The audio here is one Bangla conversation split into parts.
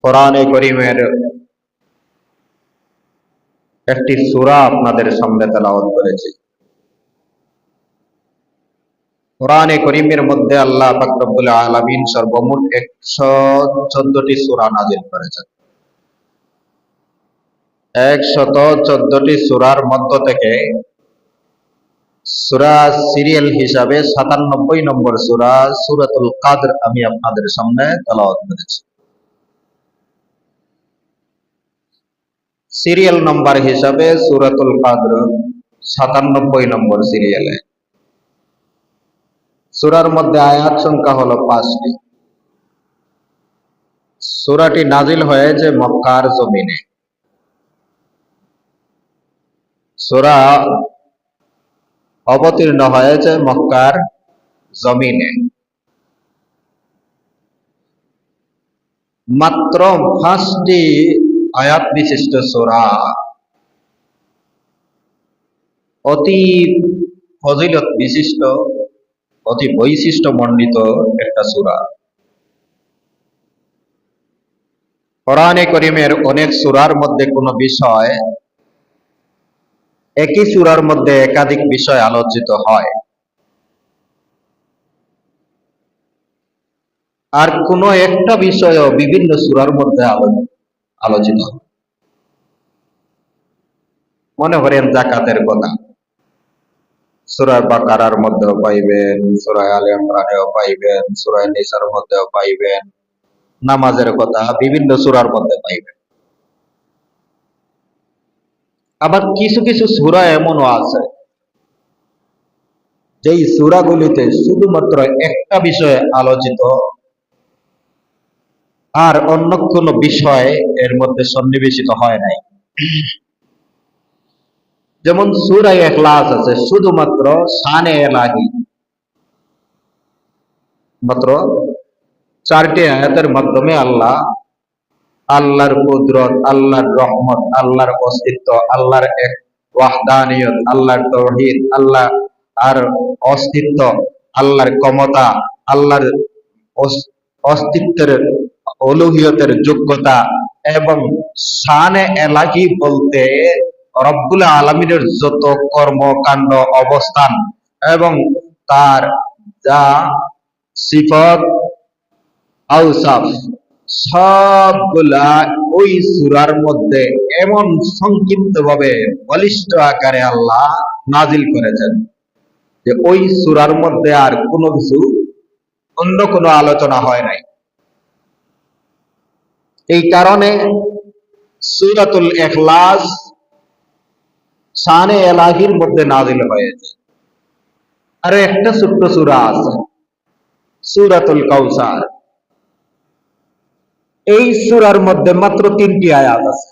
কোরআনে করিমের একটি সূরা আপনাদের সামনে তেলাওয়াত করেছি। কোরআনে করিমের মধ্যে আল্লাহ পাক রব্বুল আলামিন সর্বমোট 114টি সূরা নাযিল করেছেন। 114টি সূরার মধ্য থেকে সূরা সিরিয়াল হিসাবে 97 নম্বর সূরা সূরাতুল কাদর আমি আপনাদের সামনে তেলাওয়াত করেছি। সিরিয়াল নাম্বার হিসাবে সূরাতুল কাদর 97 নম্বর সিরিয়ালে। সূরার মধ্যে আয়াত সংখ্যা হলো 5টি। সূরাটি নাজিল হয়েছে মক্কার জমিনে। সূরা অবতীর্ণ হয়েছে মক্কার জমিনে। মাত্র 5টি আয়াত বিশিষ্ট সূরা, অতি ফজিলত বিশিষ্ট, অতি বৈশিষ্ট্য মণ্ডিত একটা সূরা। কোরআনে করিমের অনেক সূরার মধ্যে কোনো বিষয় একই সূরার মধ্যে একাধিক বিষয় আলোচিত হয়, আর কোনো একটা বিষয়ও বিভিন্ন সূরার মধ্যে আলোচিত হয়। মনে করেন যাকাতের কথা, সূরা বাকারার মধ্যেও পাইবেন, সূরা আলে ইমরানেও পাইবেন, সূরা নিসার মধ্যেও পাইবেন। নামাজের কথা বিভিন্ন সূরার মধ্যে পাইবেন। আবার কিছু কিছু সূরা এমনও আছে যেই সূরাগুলিতে শুধুমাত্র একটা বিষয়ে আলোচিত, আর অন্য কোনো বিষয় এর মধ্যে সন্নিবেশিত হয় নাই। যেমন সূরা ইখলাস আছে, শুধুমাত্র শানে এলাহি, মাত্র 4টি আয়াতের মাধ্যমে আল্লাহর কুদরত, আল্লাহর রহমত, আল্লাহর অস্তিত্ব, আল্লাহর এক ওয়াহদানিয়ত, আল্লাহর তাওহীদ, আল্লাহ আর অস্তিত্ব, আল্লাহর ক্ষমতা, আল্লাহর অস্তিত্বের উলুহিয়তের যোগ্যতা এবং শানে এলাহি বলতে রব্বুল আলামিনের যত কর্মকাণ্ড, অবস্থান এবং তার যা সিফত আওসাফ সবগুলা ওই সূরার মধ্যে এমন সংক্ষিপ্ত ভাবে বলিষ্ঠ আকারে আল্লাহ নাজিল করেছেন যে ওই সূরার মধ্যে আর কোনো কিছু অন্য কোনো আলোচনা হয় নাই। এই কারণে সূরাতুল ইখলাস শানে এলাহির মধ্যে নাজিল হয়েছে। আর একটা ছোট্ট সূরা আছে সূরাতুল কাউসার। এই সূরার মধ্যে মাত্র 3টি আয়াত আছে।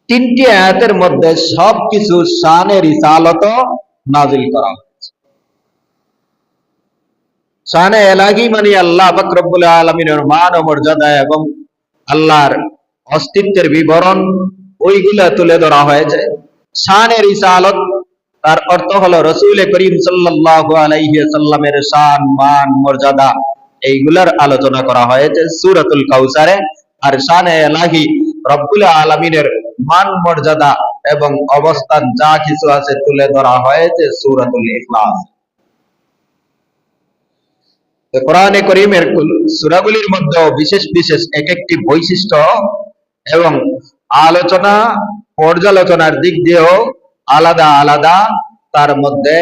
3টি আয়াতের মধ্যে সবকিছু শানে রিসালত নাজিল করা হয়েছে। শানে এলাহি মানে আল্লাহ পাক রব্বুল আলামিনের মান ও মর্যাদা এবং আল্লাহর অস্তিত্বের বিবরণ ওইগুলা তুলে ধরা হয়েছে। শানে রিসালত তার অর্থ হলো রাসূল করিম সাল্লাল্লাহু আলাইহি ওয়াসাল্লামের শান, মান, মর্যাদা এইগুলার আলোচনা করা হয়েছে সূরাতুল কাউসারে। আর শানে এলাহি রব্বুল আলামিনের মান, মর্যাদা এবং অবস্থান যা কিছু আছে তুলে ধরা হয়েছে সূরাতুল ইখলাস। কোরআনে করিমের সূরাগুলির মধ্যে বিশেষ বিশেষ এক একটি বৈশিষ্ট্য এবং আলোচনা পর্যালোচনার দিক দিয়েও আলাদা আলাদা তার মধ্যে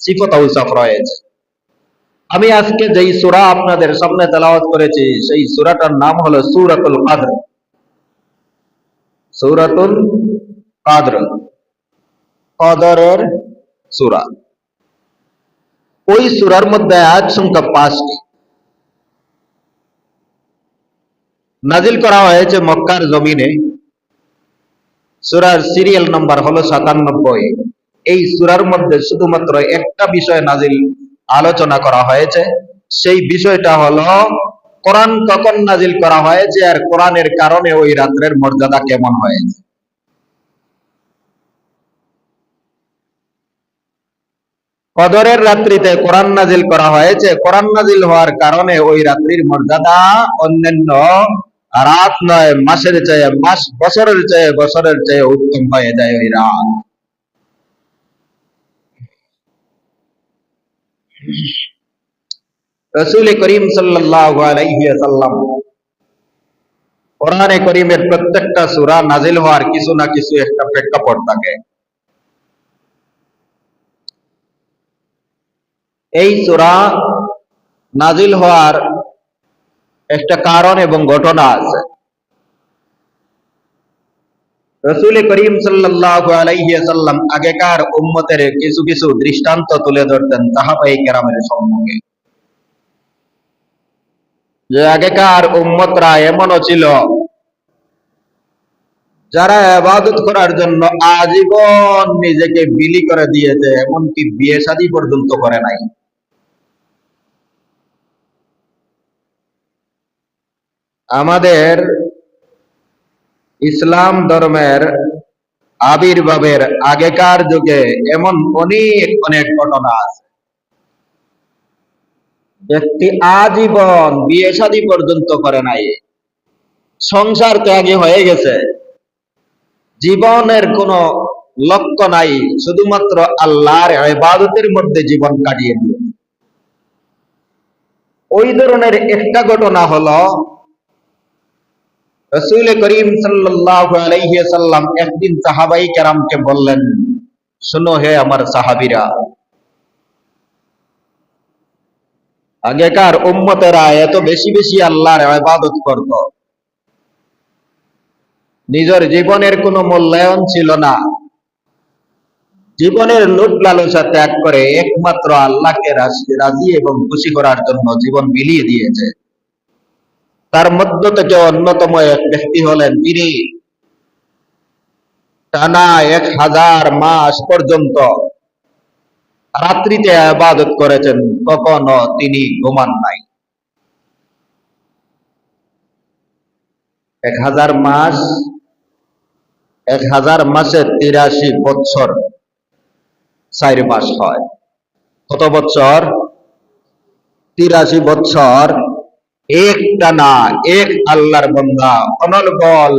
সিফত আওসাফ রয়েছে। আমি আজকে যেই সূরা আপনাদের সামনে তেলাওয়াত করেছি সেই সূরাটার নাম হলো সূরাতুল কাদর। সূরাতুল কাদর, কদরের সূরা। ওই সূরার মধ্যে আয়াত সংখ্যা 5টি। নাজিল করা হয়েছে মক্কার জমিনে। সূরার সিরিয়াল নাম্বার হলো 97। এই সূরার মধ্যে শুধুমাত্র একটা বিষয় নাজিল আলোচনা করা হয়েছে, সেই বিষয়টা হলো কোরআন কখন নাজিল করা হয়েছে আর কোরআনের কারণে ওই রাত্রের মর্যাদা কেমন হয়েছে। কদরের রাত্রিতে কোরআন নাজিল করা হয়েছে। কোরআন নাজিল হওয়ার কারণে ওই রাত্রির মর্যাদা অন্যান্য রাত নয়, মাসের চেয়ে মাস, বছরের চেয়ে উত্তম হয়ে যায় ওই রাত। রাসূল করিম সাল্লাল্লাহু আলাইহি ওয়াসাল্লাম কোরআনে করিমের প্রত্যেকটা সূরা নাজিল হওয়ার কিছু না কিছু একটা প্রেক্ষাপট থাকে। এই সূরা নাজিল হওয়ার একটা কারণ এবং ঘটনা আছে। রাসূল করিম সাল্লাল্লাহু আলাইহি ওয়াসাল্লাম আগেকার উম্মতের কিছু কিছু দৃষ্টান্ত তুলে ধরতেন সাহাবায়ে কেরামের সম্মুখে, যে আগেকার উম্মতরা এমনও ছিল যারা ইবাদত করার জন্য আজীবন নিজেকে বিলি করে দিয়েছে, এমনকি বিয়ে শাদী পর্যন্ত করে নাই। আমাদের ইসলাম ধর্মের আবির্ভাবের আগেকার যুগে এমন অনেক অনেক ঘটনা আছে। ব্যক্তি আজীবন বিয়ে শাদী পর্যন্ত করে নাই, সংসার ত্যাগী হয়ে গেছে, জীবনের কোনো লক্ষ্য নাই, শুধুমাত্র আল্লাহর ইবাদতের মধ্যে জীবন কাটিয়ে দিয়ে। ওই ধরনের একটা ঘটনা হলো, রাসূল করিম সাল্লাল্লাহু আলাইহি ওয়াসাল্লাম একদিন সাহাবায়ে কেরামকে বললেন, শোনো হে আমার সাহাবীরা, আগেকার উম্মতেরা এত বেশি বেশি আল্লাহর ইবাদত করত, নিজের জীবনের কোনো মূল্যায়ন ছিল না, জীবনের লোভ লালসা ত্যাগ করে একমাত্র আল্লাহকে রাজি এবং খুশি করার জন্য জীবন বিলিয়ে দিয়েছে। তার মধ্য থেকে অন্যতম এক ব্যক্তি হলেন যিনি টানা 1000 মাস পর্যন্ত রাত্রিতে ইবাদত করেছেন, কখনো তিনি ঘুমান নাই। 1000 মাস, 1000 মাসে 83 বছর 4 মাস হয়। কত বছর? 83 বছর একটানা এক আল্লাহর বান্দা অনর্গল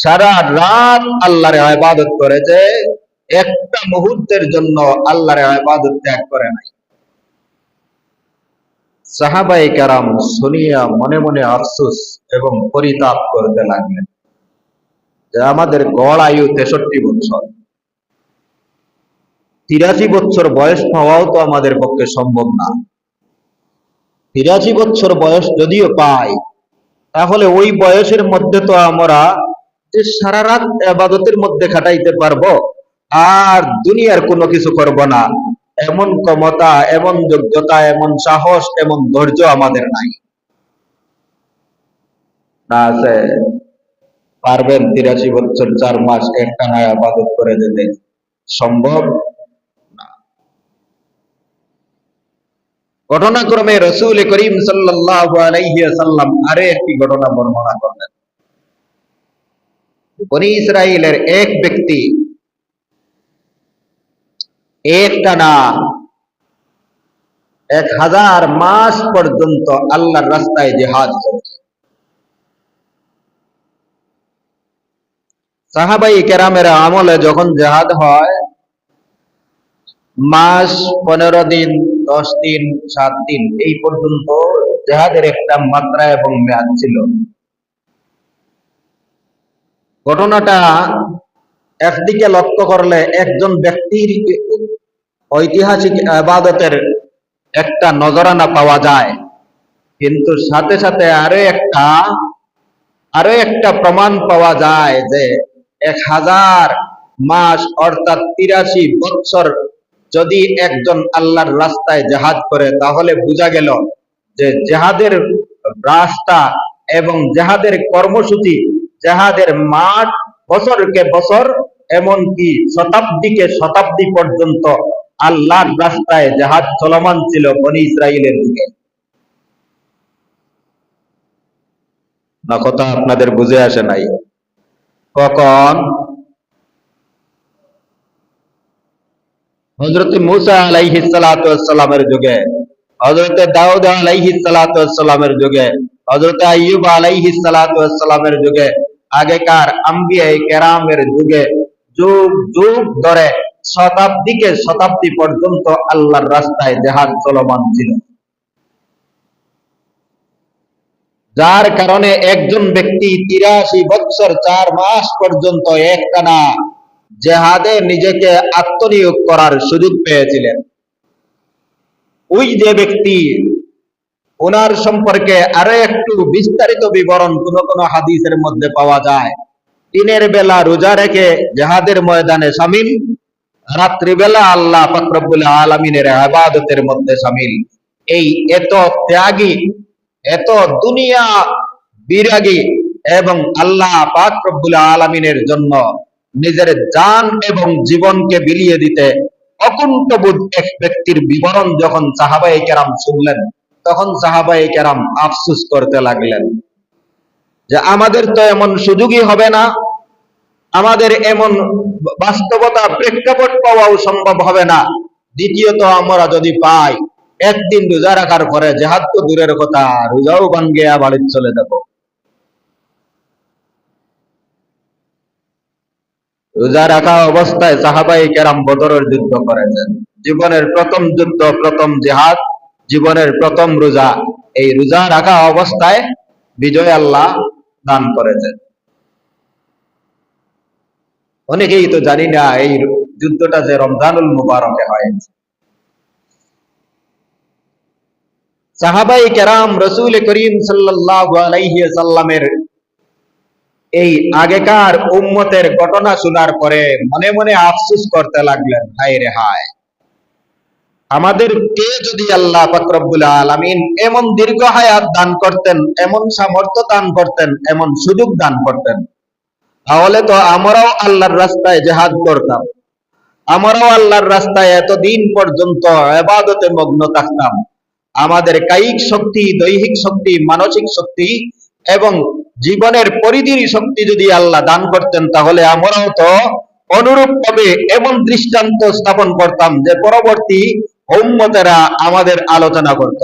সারা রাত আল্লাহর ইবাদত করেছে, একটা মুহূর্তের জন্য আল্লাহর ইবাদত ত্যাগ করে নাই। সাহাবায়ে কেরাম শুনিয়া মনে মনে আফসোস এবং পরিতাপ করতে লাগলেন যে আমাদের গড় আয়ু 63 বছর, 83 বছর বয়স পাওয়াও তো আমাদের পক্ষে সম্ভব না। 83 বছর বয়স যদিও পাই, তাহলে ওই বয়সের মধ্যে তো আমরা যে সারা রাত ইবাদতের মধ্যে কাটাইতে পারবো আর দুনিয়ার কোনো কিছু করব না, এমন ক্ষমতা, এমন যোগ্যতা, এমন সাহস, এমন ধৈর্য আমাদের নাই। না আছে? পারবেন 83 বছর 4 মাস একটানা ইবাদত করে যেতে? সম্ভব না। ঘটনাক্রমে রাসূল করিম সাল্লাল্লাহু আলাইহি ওয়াসাল্লাম আরো একটি ঘটনা বর্ণনা করলেন। বনি ইসরাইলের এক ব্যক্তি একটানা 1000 মাস পর্যন্ত আল্লাহর রাস্তায় জিহাদ করেছে। সাহাবায়ে কেরামের আমলে যখন জিহাদ হয়, মাস, 15 দিন, 10 দিন, 7 দিন এই পর্যন্ত জিহাদের একটা মাত্রা এবং মেয়াদ ছিল। ঘটনাটা একদিকে লক্ষ্য করলে একজন ব্যক্তির ঐতিহাসিক ইবাদতের একটা নজরানা পাওয়া যায়, কিন্তু সাথে সাথে আরো একটা প্রমাণ পাওয়া যায় যে 1000 মাস অর্থাৎ 83 বছর যদি একজন আল্লাহর রাস্তায় জিহাদ করে, তাহলে বোঝা গেল যে জিহাদের রাস্তা এবং জিহাদের কর্মসূচি, জিহাদের মাঠ বছরকে বছর, এমনকি শতাব্দীকে শতাব্দী পর্যন্ত আল্লাহর রাস্তায় জিহাদ চলমান ছিল বনি ইসরাইলের দিকে। না, কথা আপনাদের বুঝে আসে নাই? কখন হযরত মুসা আলাইহিস সালাতু ওয়াস সালামের যুগে, হযরত দাউদ আলাইহিস সালাতু ওয়াস সালামের যুগে, হযরত আইয়ুব আলাইহিস সালাতু ওয়াস সালামের যুগে, আগেকার আম্বিয়ায়ে কেরামের যুগে যুগ যুগ ধরে শতাব্দীকে শতাব্দী পর্যন্ত আল্লাহর রাস্তায় জিহাদ চলমান ছিল। যার কারণে একজন ব্যক্তি 83 বছর 4 মাস পর্যন্ত একটানা জেহাদে নিজেকে আত্মনিয়োগ করার সুযোগ পেয়েছিলেন। ওই যে ব্যক্তি, ওনার সম্পর্কে আরো একটু বিস্তারিত বিবরণ কোন কোন হাদিসের মধ্যে পাওয়া যায়। দিনের বেলা রোজা রেখে জেহাদের ময়দানে শামিল, রাত্রিবেলা আল্লাহ পাক রব্বুল আলামিনের ইবাদতের মধ্যে শামিল। এই এত ত্যাগী, এত দুনিয়া বিরাগী এবং আল্লাহ পাক রব্বুল আলামিনের জন্য নিজের জান এবং জীবনকে বিলিয়ে দিতে অকুণ্ঠবোধ এক ব্যক্তির বিবরণ যখন সাহাবায়ে কেরাম শুনলেন, তখন সাহাবায়ে কেরাম আফসোস করতে লাগলেন যে আমাদের তো এমন সুযোগই হবে না, আমাদের এমন বাস্তবতা প্রেক্ষাপট পাওয়াও সম্ভব হবে না। দ্বিতীয়ত আমরা যদি পাই, একদিন রোজা রাখার পরে জেহাদ তো দূরের কথা, রোজাও ভাঙ্গিয়া বাড়ি চলে যাব। রোজা রাখা অবস্থায় সাহাবায়ে কেরাম বদরের যুদ্ধ করেছেন। জীবনের প্রথম যুদ্ধ, প্রথম জিহাদ, জীবনের প্রথম রোজা, এই রোজা রাখা অবস্থায় বিজয় আল্লাহ দান করেছেন। অনেকেই তো জানি না এই যুদ্ধটা যে রমজানুল মুবারকে হয়েছে। সাহাবায়ে কেরাম রাসূল করিম সাল্লাল্লাহু আলাইহি ওয়াসাল্লামের এই আগেকার উম্মতের ঘটনা শোনার পরে মনে মনে আফসোস করতে লাগলেন, হায় রে হায়, আমাদেরকে যদি আল্লাহ পাক রব্বুল আলামিন এমন দীর্ঘ হায়াত দান করতেন, এমন সামর্থ্য দান করতেন, এমন সুযোগ দান করতেন, তাহলে তো আমরাও আল্লাহর রাস্তায় জিহাদ করতাম, আমরাও আল্লাহর রাস্তায় এতদিন পর্যন্ত ইবাদতে মগ্ন থাকতাম। আমাদের কায়িক শক্তি, দৈহিক শক্তি, মানসিক শক্তি এবং জীবনের পরিধির শক্তি যদি আল্লাহ দান করতেন, তাহলে আমরাও তো অনুরূপ ভাবে এমন দৃষ্টান্ত স্থাপন করতাম যে পরবর্তী উম্মতেরা আমাদের আলোচনা করত।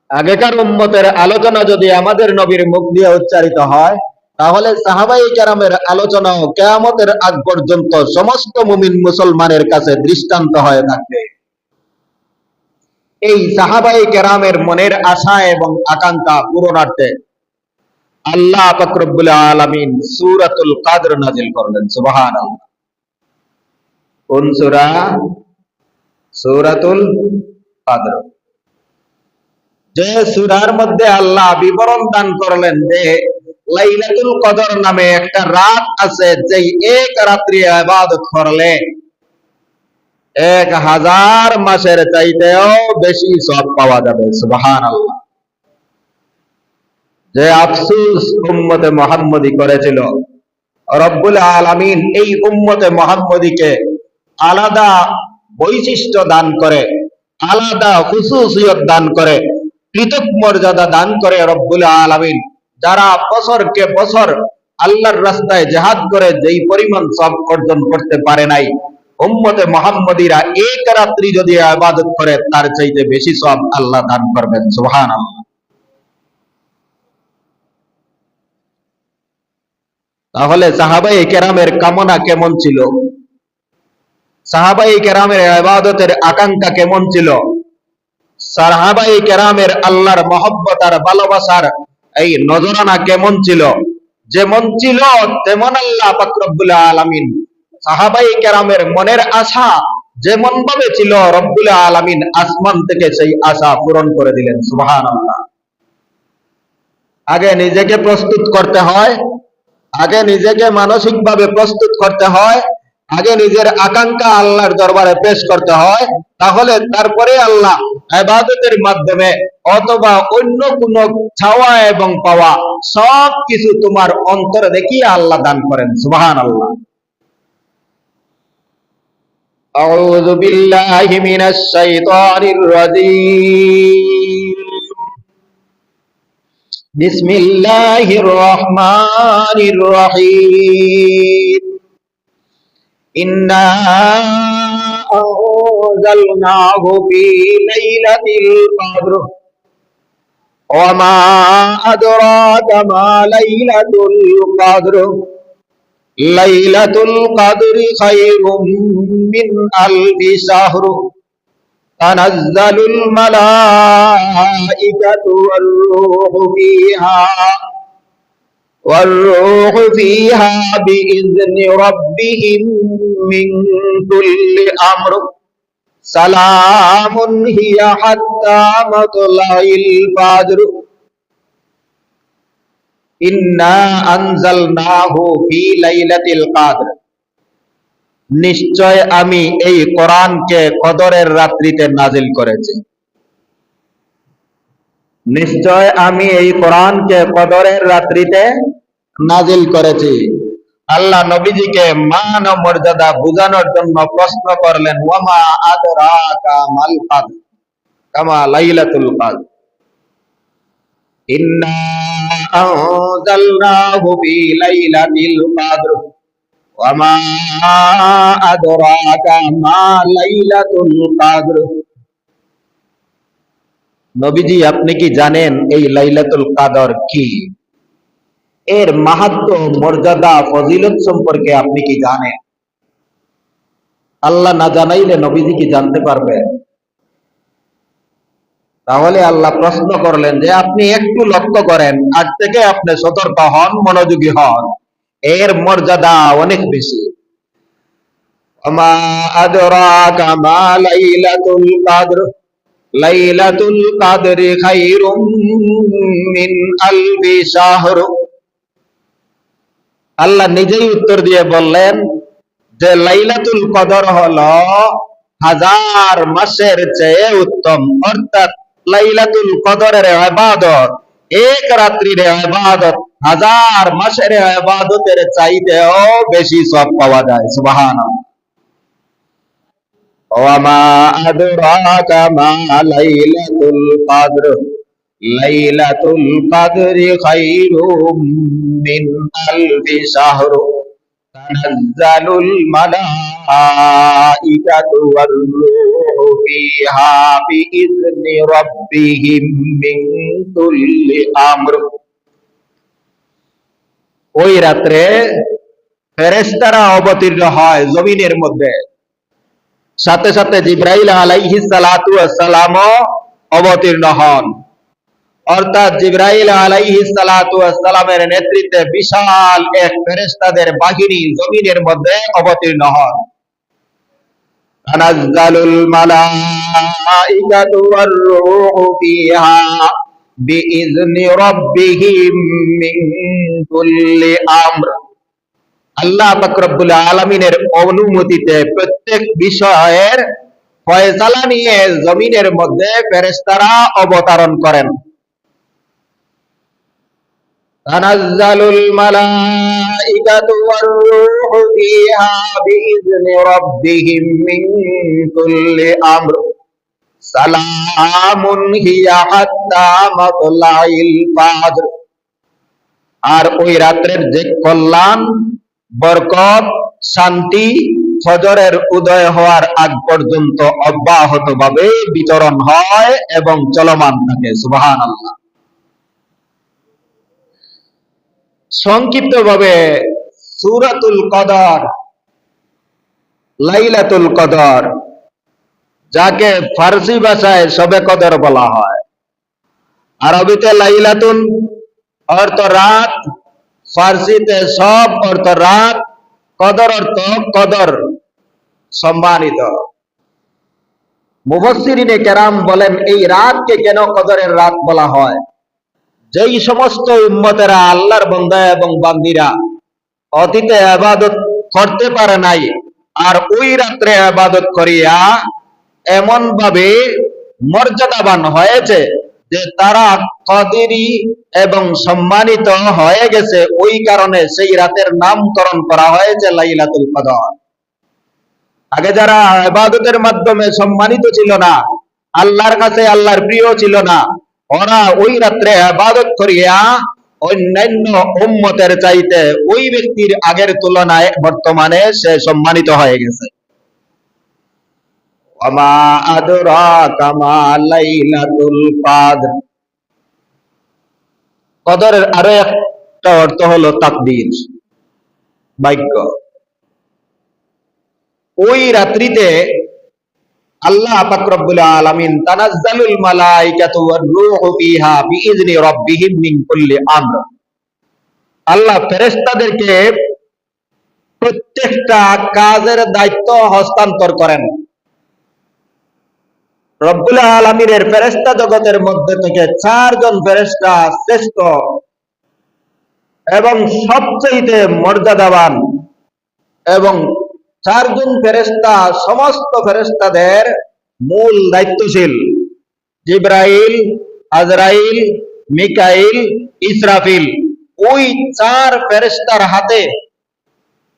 আগেকার উম্মতের আলোচনা যদি আমাদের নবীর মুখ দিয়ে উচ্চারিত হয়, তাহলে সাহাবায়ে কেরামের আলোচনাও কিয়ামতের আগ পর্যন্ত সমস্ত মুমিন মুসলমানের কাছে দৃষ্টান্ত হয়ে থাকবে। এই সাহাবায়ে কেরামের মনের আশা এবং আকাঙ্ক্ষা পূরণার্থে আল্লাহ পাক রব্বুল আলামিন সূরাতুল কদর নাযিল করলেন। সুবহানাল্লাহ। কোন সূরা? সূরাতুল কদর। যে সূরার মধ্যে আল্লাহ বিবরণ দান করলেন যে লাইলাতুল কদর নামে একটা রাত আছে, যেই এক রাত্রি ইবাদত করলে 1000 মাসের চাইতেও বেশি সওয়াব পাওয়া যাবে। সুবহানাল্লাহ। যে আফসোস উম্মতে মুহাম্মদী করেছিল, রব্বুল আলামিন এই উম্মতে মুহাম্মদীকে আলাদা বৈশিষ্ট্য দান করে, আলাদা খুসুসিয়ত দান করে, পৃথক মর্যাদা দান করে রব্বুল আলামিন। যারা বছরকে বছর আল্লাহর রাস্তায় জিহাদ করে যেই পরিমাণ সওয়াব অর্জন করতে পারে নাই, উম্মতে মুহাম্মদীরা এক রাত্রি যদি ইবাদত করে তার চাইতে বেশি সওয়াব আল্লাহ দান করবেন। সুবহানাল্লাহ। তাহলে সাহাবায়ে কেরামের কামনা কেমন ছিল? সাহাবায়ে কেরামের ইবাদতের আকাঙ্ক্ষা কেমন ছিল? সাহাবায়ে কেরামের আল্লাহর মহব্বত আর ভালোবাসার এই নজরানা কেমন ছিল? যেমন ছিল তেমন আল্লাহ পাক রব্বুল আলামিন সাহাবায়ে কেরামের মনের আশা যেমন ভাবে ছিল, রব্বুল আলামিন আসমান থেকে সেই আশা পূরণ করে দিলেন। সুবহানাল্লাহ। আগে নিজেকে প্রস্তুত করতে হয়, আগে নিজেকে মানসিকভাবে প্রস্তুত করতে হয়, আগে নিজের আকাঙ্ক্ষা আল্লাহর দরবারে পেশ করতে হয়, তাহলে তারপরে আল্লাহ ইবাদতের মাধ্যমে অথবা অন্য কোন চাওয়া এবং পাওয়া সব কিছু তোমার অন্তরে দেখিয়ে আল্লাহ দান করেন। সুবহানাল্লাহ। আউযু বিল্লাহি মিনাশ শাইতানির রাজীম। বিসমিল্লাহির রহমানির রহিম। ইন্না আনজালনাহু ফি লাইলাতিল কদর ওয়া মা আদরাকা মা লাইলাতুল কদর লাইলাতুল কদরি খায়রুম মিন আলফি শাহর তানাজ্জালুল মালাইকাতু والروح فيها بإذن ربهم من كل أمر سلام هي حتى مطلع الفجر إنا أنزلناه في ليلة القدر নিশ্চয় আমি এই কোরআনকে কদরের রাত্রিতে নাজিল করেছি। নিশ্চয় আমি এই কোরআনকে কদরের রাত্রিতে নাজিল করেছি। আল্লাহ নবীজিকে মান ও মর্যাদা বোঝানোর জন্য প্রশ্ন করলেন, ওয়ামা আদরাকা মাল কদর কামা লাইলাতুল কদর ইন্না আনজালনাহু ফি লাইলাতিল কদর ওয়ামা আদরাকা মা লাইলাতুল কদর। নবীজি আপনি কি জানেন এই লাইলাতুল কদর কি? এর মাহাত্ম্য, মর্যাদা, ফজিলত সম্পর্কে আপনি কি জানেন? আল্লাহ না জানাইলে নবীজি কি জানতে পারবেন? তাহলে আল্লাহ প্রশ্ন করলেন যে আপনি একটু লক্ষ্য করেন, আজ থেকে আপনি সতর্ক হন, মনোযোগী হন, এর মর্যাদা অনেক বেশি। ওমা আদরাকা মা লাইলাতুল কদর লাইলাতুল কদরি খায়রুম মিন আলফি শাহর। আল্লাহ নিজেই উত্তর দিয়ে বললেন যে লাইলাতুল কদর হলো হাজার মাসের চেয়ে উত্তম। অর্থাৎ লাইলাতুল কদরের ইবাদত, এক রাত্রির ইবাদত হাজার মাসের ইবাদতের চাইতেও বেশি সওয়াব পাওয়া যায়। সুবহানাল্লাহ। ওয়ামা আদরাকা মা লাইলাতুল কদর লাইলাতুল কদরি খায়রুম মিন আলফি শাহর তানাজ্জালুল মালাইকাতু ওয়ার রূহু ফিহা বিইذনি রাব্বিহিম মিন কুল্লি আমর। ওই রাত্রে ফেরেশতারা অবতীর্ণ হয় জমিনের মধ্যে, সাথে সাথে জিবরাইল আলাইহিস সালাতু ওয়াস সালামও অবতীর্ণ হন। অর্থাৎ জিবরাইল আলাইহিস সালাতু ওয়াস সালামের নেতৃত্বে বিশাল এক ফেরেশতাদের বাহিনী জমিনের মধ্যে অবতীর্ণ হন। তানাজ্জালুল মালাইকাতু ওয়ার রূহু ফিহা বিইذনি রাব্বিহিম মিন কুল্লি আমর। আল্লাহ পাক রব্বুল আলামিনের অনুমতিতে প্রত্যেক বিষয়ের ফয়সালা নিয়ে জমিনের মধ্যে ফেরেশতারা অবতরণ করেন। তানাজ্জালুল মালাইকাতু ওয়ার রূহু ফিহা বিইذনি রাব্বিহিম মিন কুল্লি আমর সালামুন হিয়া হাত্তা মাতলাইল ফাজর। আর ওই রাত্রের যে কল্যাণ, বরকত, শান্তি ফজরের উদয় হওয়ার আগ পর্যন্ত অব্যাহতভাবে বিতরণ হয় এবং চলমান থাকে। সুবহানাল্লাহ। সংক্ষিপ্তভাবে সূরাতুল কদর, লাইলাতুল কদর, যাকে ফার্সি ভাষায় শবে কদর বলা হয়, আরবিতে লাইলাতুন অর্থ রাত, ফার্সিতে সব অর্থ রাত, কদর অর্থ কদর, সম্মানিত। মুফাসসিরিনে কেরাম বলেন এই রাতকে কেন কদরের রাত বলা হয়? যেই সমস্ত উম্মতেরা আল্লাহর বান্দা এবং বান্দিরা অতীতে ইবাদত করতে পারে নাই, আর ওই রাত্রে ইবাদত করিয়া এমন ভাবে মর্যাদাবান হয়েছে যে তারা কদরি এবং সম্মানিত হয়ে গেছে, ওই কারণে সেই রাতের নামকরণ করা হয়েছে লাইলাতুল কদর। আগে যারা ইবাদতের মাধ্যমে সম্মানিত ছিল না, আল্লাহর কাছে আল্লাহর প্রিয় ছিল না, ওরা ওই রাত্রে ইবাদত করিয়া অন্যান্য উম্মতের চাইতে ওই ব্যক্তির আগের তুলনায় বর্তমানে সে সম্মানিত হয়ে গেছে। ওয়ামা আদরাকা মা লাইলাতুল কদর। কদরের আরো একটা অর্থ হলো তাকদীর, ভাগ্য। ওই রাত্রিতে আল্লাহ পাক রব্বুল আলামিন তানাজ্জালুল মালাইকাতু ওয়ার রূহু ফিহা বিইজনি রাব্বিহিম মিন কুল্লি আমর। আল্লাহ ফেরেশতাদেরকে প্রত্যেকটা কাজের দায়িত্ব হস্তান্তর করেন। রব্বুল আলামিনের ফেরেশতা জগতের মধ্যে থেকে 4 জন ফেরেশতা শ্রেষ্ঠ এবং সবচেয়ে মর্যাদাবান, এবং 4 জন ফেরেশতা সমস্ত ফেরেশতাদের মূল দায়িত্বশীল। জিবরাইল, আজরাইল, মিকাইল, ইসরাফিল। ওই 4 ফেরেশতার হাতে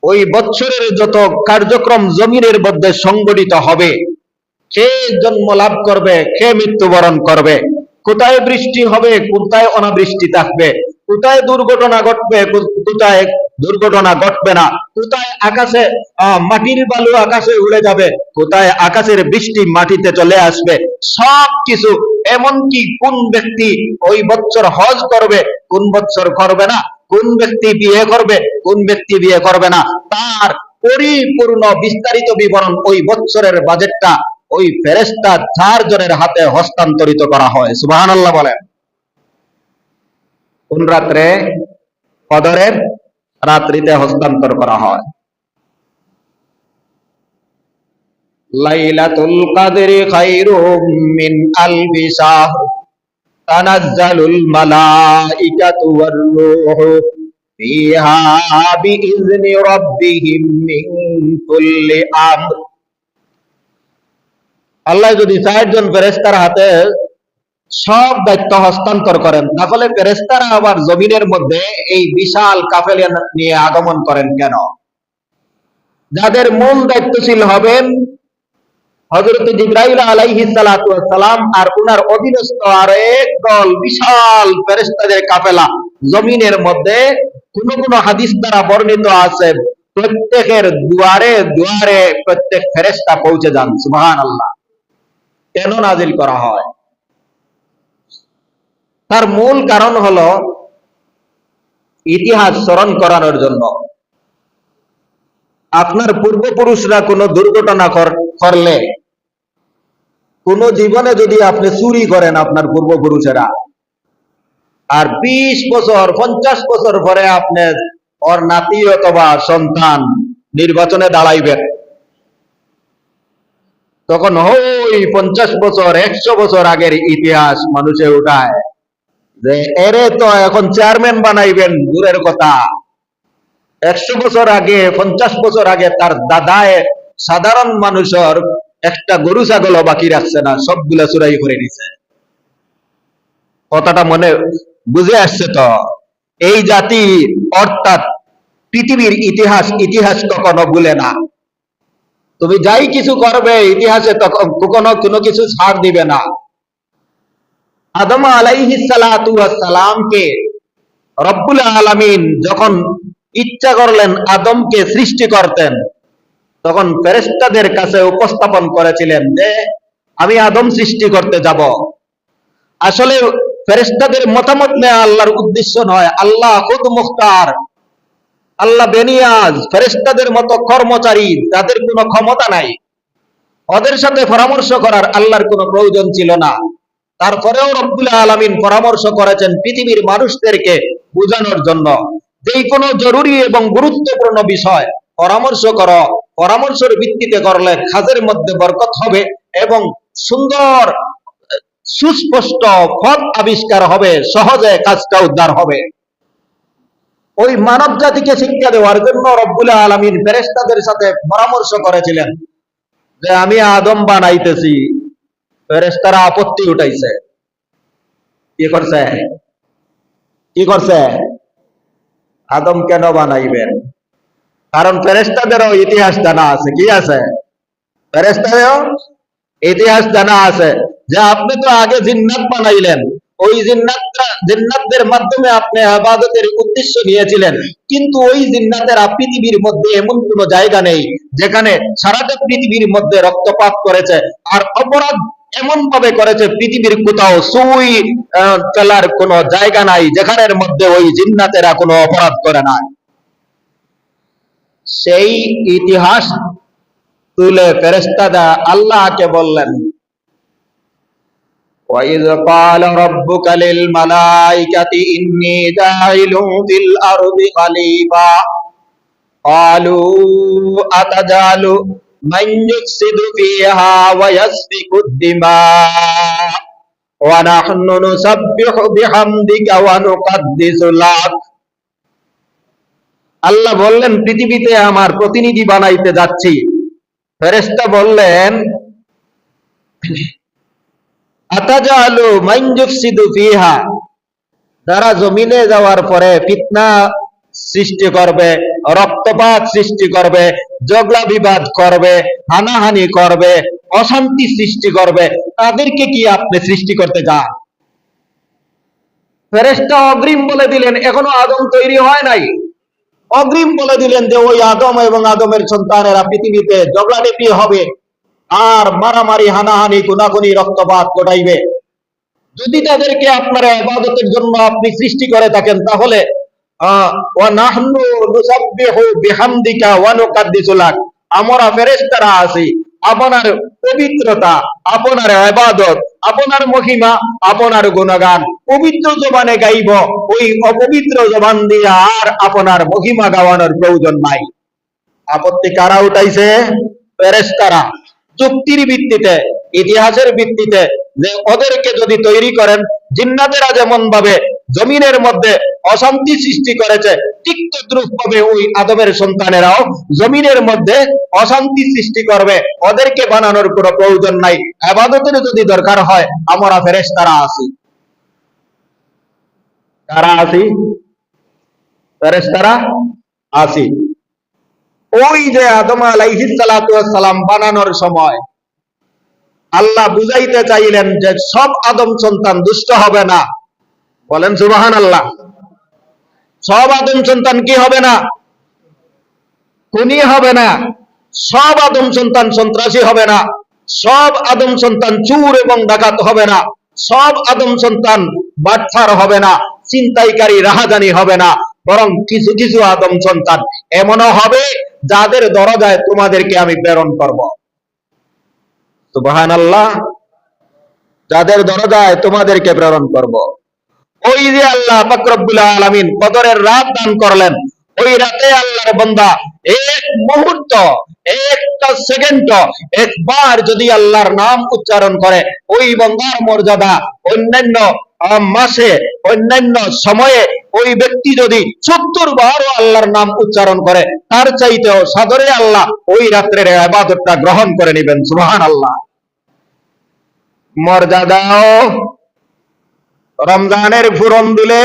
ওই বৎসরের যত কার্যক্রম জমিনের মধ্যে সংগঠিত হবে, কে জন্ম লাভ করবে, কে মৃত্যুবরণ করবে, কোথায় বৃষ্টি হবে, কোথায় অনাবৃষ্টি থাকবে, কোথায় দুর্ঘটনা ঘটবে, কোথায় দুর্ঘটনা ঘটবে না, কোথায় আকাশে মাটির বালু আকাশে উড়ে যাবে, কোথায় আকাশের বৃষ্টি মাটিতে চলে আসবে, সব কিছু। এমনকি কোন ব্যক্তি ওই বছর হজ করবে, কোন বছর করবে না, কোন ব্যক্তি বিয়ে করবে, কোন ব্যক্তি বিয়ে করবে না, তার পরিপূর্ণ বিস্তারিত বিবরণ ওই বছরের বাজেটটা ওই ফেরেশতা 4 জনের হাতে হস্তান্তরিত করা হয়। সুবহানাল্লাহ বলেন। কোন রাত্রে? কদরের রাত্রিতে হস্তান্তর করা হয়। লাইলাতুল কদরি খায়রুম মিন আলফি শাহর তানাজ্জালুল মালাইকাতু ওয়ার রূহু ফিহা বিইজনি রাব্বিহিম মিন কুল্লি আমর। আল্লাহ যদি 4 জন ফেরেশতার হাতে সব দায়িত্ব হস্তান্তর করেন, তাহলে ফেরেশতারা আবার জমিনের মধ্যে এই বিশাল কাফেলা নিয়ে আগমন করেন কেন? যাদের মূল দায়িত্বশীল হবেন হযরত জিবরাইল আলাইহিস সালাতু ওয়াস সালাম আর উনার অধীনস্থ আর এক দল বিশাল ফেরেশতাদের কাফেলা জমিনের মধ্যে কোন কোন হাদিস দ্বারা বর্ণিত আছে প্রত্যেকের দুয়ারে দুয়ারে প্রত্যেক ফেরেশতা পৌঁছে যান। সুবহানাল্লাহ। কেন নাজিল করা হয়? তার মূল কারণ হলো ইতিহাস স্মরণ করানোর জন্য। আপনার পূর্বপুরুষরা কোনো দুর্ঘটনা করলে, কোন জীবনে যদি আপনি চুরি করেন আপনার পূর্বপুরুষেরা, আর 20 বছর 50 বছর পরে আপনি ওর নাতি অথবা সন্তান নির্বাচনে দাঁড়াইবেন, তখন ওই 50 বছর 100 বছর আগের ইতিহাস মানুষে উঠায় যে এরে তো এখন চেয়ারম্যান বানাইবেন, দূরের কথা 100 বছর আগে 50 বছর আগে তার দাদায় সাধারণ মানুষের একটা গরু ছাগলও বাকি রাখছে না, সবগুলা চুরাই করে নিছে। কথাটা মনে বুঝে আসছে তো? এই জাতি অর্থাৎ পৃথিবীর ইতিহাস কখনো ভুলে না। তুমি যাই কিছু করবে ইতিহাসে কখনো কোনো কিছু ছাড় দিবে না। আদম আলাইহিস সালাতু ওয়াস সালামকে রব্বুল আলামিন যখন ইচ্ছা করলেন আদমকে সৃষ্টি করতেন, তখন ফেরেশতাদের কাছে উপস্থাপন করেছিলেন যে আমি আদম সৃষ্টি করতে যাব। আসলে ফেরেশতাদের মতামত নেওয়া আল্লাহর উদ্দেশ্য নয়। আল্লাহ খুদ মুখতার, আল্লাহ বেনিয়াজ। ফেরেশতাদের মতো কর্মচারী যাদের কোনো ক্ষমতা নাই, ওদের সাথে পরামর্শ করার আল্লাহর কোনো প্রয়োজন ছিল না। তারপরেও রব্বুল আলামিন পরামর্শ করেছেন পৃথিবীর মানুষদেরকে বোঝানোর জন্য, যে কোনো জরুরি এবং গুরুত্বপূর্ণ বিষয় পরামর্শ করো, পরামর্শের ভিত্তিতে করলে কাজের মধ্যে বরকত হবে এবং সুন্দর সুস্পষ্ট পথ আবিষ্কার হবে, সহজে কাজটা উদ্ধার হবে। ওই মানব জাতিকে শিক্ষা দেওয়ার জন্য রব্বুল আলামিন ফেরেশতাদের সাথে পরামর্শ করেছিলেন যে আমি আদম বানাইতেছি। ফেরেশতারা আপত্তি উঠাইছে। কি করছে? আদম কেন বানাইবেন? কারণ ফেরেশতাদেরও ইতিহাস জানা আছে। কি আছে? ফেরেশতাদেরও ইতিহাস জানা আছে যে আপনি তো আগে জিন্নাত বানাইলেন, ওই জিন্নাতদের মাধ্যমে আপনি ইবাদতের উদ্দেশ্য নিয়েছিলেন, কিন্তু ওই জিন্নাতেরা পৃথিবীর মধ্যে এমন কোন জায়গা নেই যেখানে সারাটা পৃথিবীর মধ্যে রক্তপাত করেছে আর অপরাধ এমন ভাবে করেছে, পৃথিবীর কোথাও সুই ফেলার কোন জায়গা নাই যেখানের মধ্যে ওই জিন্নাতেরা কোনো অপরাধ করে না। সেই ইতিহাস তুলে ফেরেশতারা আল্লাহকে বললেন, وَإِذْ قَالَ رَبُّكَ لِلْمَلَائِكَةِ إِنِّي جَاعِلٌ فِي الْأَرْضِ خَلِيفَةً قَالُوا أَتَجْعَلُ مَنْ يُفْسِدُ فِيهَا وَيَسْفِكُ الدِّمَاءَ وَنَحْنُ نُسَبِّحُ بِحَمْدِكَ وَنُقَدِّسُ لَكَ। আল্লাহ বললেন, পৃথিবীতে আমার প্রতিনিধি বানাইতে যাচ্ছি। ফেরেশতা বললেন, আতাজালু মান ইউফসিদু ফিহা, তারা জমিনে যাওয়ার পরে ফিতনা সৃষ্টি করবে, রক্তপাত সৃষ্টি করবে, ঝগড়া বিবাদ করবে, হানাহানি করবে, অশান্তি সৃষ্টি করবে, তাদেরকে কি আপনি সৃষ্টি করতে যান? ফেরেশতা অগ্রিম বলে দিলেন, এখনো আদম তৈরি হয় নাই। অগ্রিম বলে দিলেন যে ওই আদম এবং আদমের সন্তানেরা পৃথিবীতে ঝগড়াঝাটি হবে আর মারামারি, হানাহানি, গুনাগুনি, রক্তপাত ঘটাইবে। যদি তাদেরকে আপনার ইবাদতের জন্য আপনি সৃষ্টি করে থাকেন, তাহলে ওয়া নাহনু নুসাব্বিহু বিহামদিকা ওয়া নুকাদ্দিসু লাক, আমরা ফেরেশতারা আছি আপনার পবিত্রতা, আপনার ইবাদত, আপনার মহিমা, আপনার গুণগান পবিত্র জবানে গাইব, ওই অপবিত্র জবান দিয়ে আর আপনার মহিমা গাওয়ানোর প্রয়োজন নাই। আপত্তি কারা উঠাইছে? ফেরেশতারা। যুক্তির ভিত্তিতে, ইতিহাসের ভিত্তিতে, যে ওদেরকে যদি তৈরি করেন, জিন্নাতেরা যেমন ভাবে জমিনের মধ্যে অশান্তি সৃষ্টি করেছে, ঠিক তদ্রূপ ভাবে ওই আদমের সন্তানেরাও জমিনের মধ্যে অশান্তি সৃষ্টি করবে। ওদেরকে বানানোর কোনো প্রয়োজন নাই। ইবাদতের যদি দরকার হয়, আমরা ফেরেশতারা আছি। কারা আছি? ফেরেশতারা আছি। ওই যে আদম আলাইহিস সালাতু ওয়াস সালাম বানানোর সময় আল্লাহ বুঝাইতে চাইলেন যে সব আদম সন্তান দুষ্ট হবে না। বলেন সুবহানাল্লাহ। সব আদম সন্তান কি হবে না? খুনি হবে না। সব আদম সন্তান সন্ত্রাসী হবে না। সব আদম সন্তান চোর এবং ডাকাত হবে না। সব আদম সন্তান বাটপার হবে না, ছিনতাইকারী, রাহাজানি হবে না। বরং কিছু কিছু আদম সন্তান এমনও হবে যাদের দরজায় তোমাদেরকে আমি প্রেরণ করব। সুবহানাল্লাহ। যাদের দরজায় তোমাদেরকে প্রেরণ করব। ওই যে আল্লাহ পাক রব্বুল আলামিন কদরের রাত দান করলেন, ওই রাতে আল্লাহর বান্দা এক মুহূর্ত, একটা সেকেন্ড একবার যদি আল্লাহর নাম উচ্চারণ করে, ওই বান্দার মর্যাদা অন্যান্য মাসে, অন্যান্য সময়ে ওই ব্যক্তি যদি 70 বারও আল্লাহর নাম উচ্চারণ করে, তার চাইতেও সাদরে আল্লাহ ওই রাত্রের ইবাদতটা গ্রহণ করে নেবেন। সুবহানাল্লাহ। মর্যাদাও রমজানের ফুরন দিলে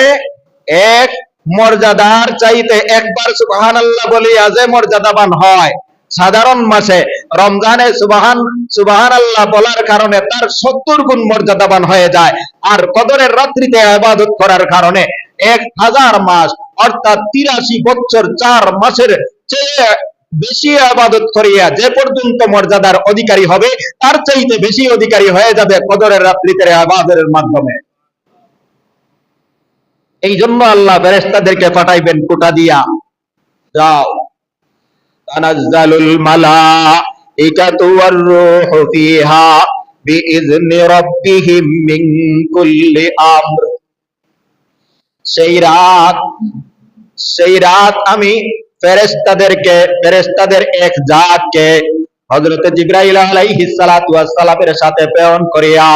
এক মর্যাদার চাইতে একবার সুবহানাল্লাহ বলিয়া যে মর্যাদাবান হয়, সাধারণ মাসে রমজানে সুবহানাল্লাহ বলার কারণে তার 70 গুণ মর্যাদাবান হয়ে যায়। আর কদরের রাত্রিতে ইবাদত করার কারণে 1000 মাস অর্থাৎ 83 বছর 4 মাসের চেয়ে বেশি ইবাদত করিয়া যে পর্যন্ত মর্যাদার অধিকারী হবে, তার চাইতে বেশি অধিকারী হয়ে যাবে কদরের রাত্রিতে ইবাদতের মাধ্যমে। এই জন্য আল্লাহ ফেরেশতাদেরকে পাঠাইবেন কোটা দিয়া, যাও তানাজ্জালুল মালাইকাতু ওয়ার রূহু ফিহা বিইذনি রাব্বিহিম মিন কুল্লি আমর। সেই রাত আমি ফেরেশতাদের এক জাতকে হযরত জিবরাইল আলাইহিস সালাতু ওয়াস সালামের সাথে প্রেরণ করিয়া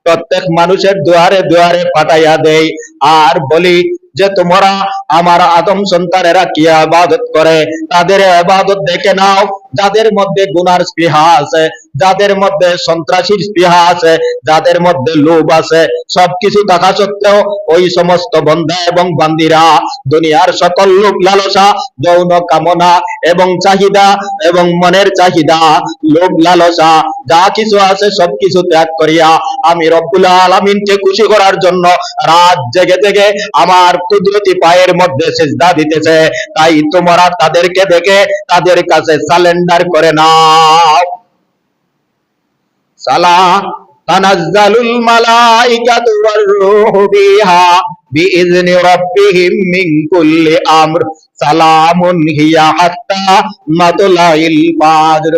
প্রত্যেক মানুষের দুয়ারে দুয়ারে পাঠাইয়া দেই আর বলি যে তোমরা আমার আদম সন্তানেরা কি ইবাদত করে, তাদের ইবাদত দেখে নাও। যাদের মধ্যে গুনার স্পৃহা আছে, যাদের মধ্যে সন্ত্রাসীর স্পৃহা আছে, যাদের মধ্যে লোভ আছে, সবকিছু থাকা সত্ত্বেও ওই সমস্ত বন্ধা এবং বান্দিরা দুনিয়ার সকল লোভ লালসা, যৌন কামনা এবং চাহিদা এবং মনের চাহিদা, লোভ লালসা যা কিছু আছে সবকিছু ত্যাগ করিয়া আমি রব্বুল আলামিনকে খুশি করার জন্য রাত জেগে জেগে আমার কুদরতি পায়ের মধ্যে সিজদা দিতেছে। তাই তোমরা তাদেরকে দেখে তাদের কাছে সারেন্ডার করে নাও। সালা তানাজ্জালুল মালাইকাতু ওয়ার রূহু বিহা বিইذনি রাব্বিহিম মিন কুল্লি আমর সালামুন হিয়া হাত্তা মাতলাইল ফাজর।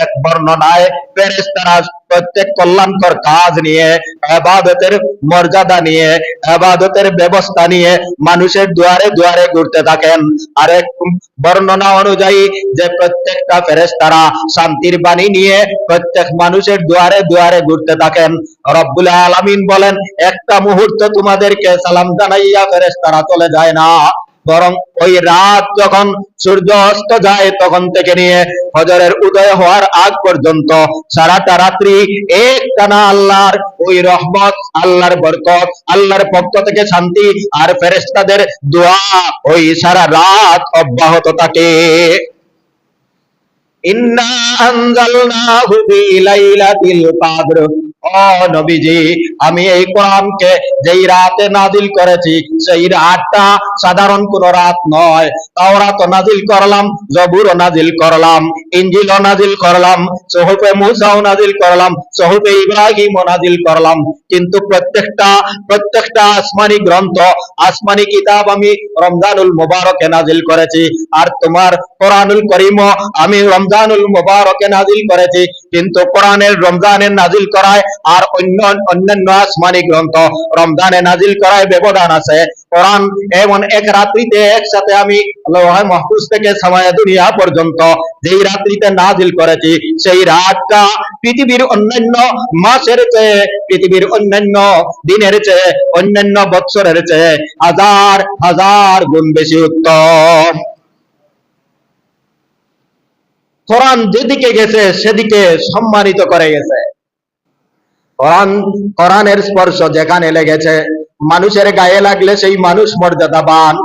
এক বর্ণনায় ফেরেশতারা প্রত্যেক কল্যাণকর কাজ নিয়ে, ইবাদতের মর্যাদা নিয়ে, ইবাদতের ব্যবস্থা নিয়ে মানুষের দুয়ারে দুয়ারে ঘুরতে থাকেন। আরেক বর্ণনা অনুযায়ী যে প্রত্যেকটা ফেরেশতারা শান্তির বাণী নিয়ে প্রত্যেক মানুষের দুয়ারে দুয়ারে ঘুরতে থাকেন। রব্বুল আলামিন বলেন, একটা মুহূর্ত তোমাদেরকে সালাম জানাইয়া ফেরেশতারা চলে যায় না, বরং ওই রাত যখন সূর্য অস্ত যায় তখন থেকে নিয়ে ফজরের উদয় হওয়ার আগ পর্যন্ত সারাটা রাত্রি একটানা আল্লাহর ওই রহমত, আল্লাহর বরকত, আল্লাহর পক্ষ থেকে শান্তি আর ফেরেশতাদের দোয়া ওই সারা রাত অব্যাহত থাকে। ইন্না আনজালনাহু ফি লাইলাতিল কদর। ও নবীজি, আমি এই কোরআনকে যেই রাতে নাজিল করেছি সেই রাতটা সাধারণ কোন রাত নয়। তাওরাত নাজিল করলাম, জবুর নাজিল করলাম, ইনজিল নাজিল করলাম, সুহুফে মুসাও নাজিল করলাম, সুহুফে ইব্রাহিম নাজিল করলাম, কিন্তু প্রত্যেকটা আসমানি গ্রন্থ, আসমানি কিতাব আমি রমজানুল মুবারকে নাজিল করেছি। আর তোমার কোরআনুল করিম আমি রমজানুল মুবারকে নাজিল করেছি। কিন্তু কোরআনের রমজানের নাজিল করায় আর অন্যান্য আসমানি গ্রন্থ রমজানে নাজিল করায় ব্যবধান আছে। কোরআন এমন এক রাত্রিতে একসাথে আমি লৌহে মাহফুজ থেকে সামায়ে দুনিয়া পর্যন্ত যেই রাত্রিতে নাজিল করেছি সেই রাতটা পৃথিবীর অন্যান্য মাসের চেয়ে, পৃথিবীর অন্যান্য দিনের চেয়ে, অন্যান্য বৎসরের চেয়ে হাজার হাজার গুণ বেশি উত্তম। কোরআন যেদিকে গেছে সেদিকে সম্মানিত করে গেছে। কোরআনের স্পর্শ যেখানে লেগেছে মানুষের গায়ে লাগলে সেই মানুষ মর্যাদাবান,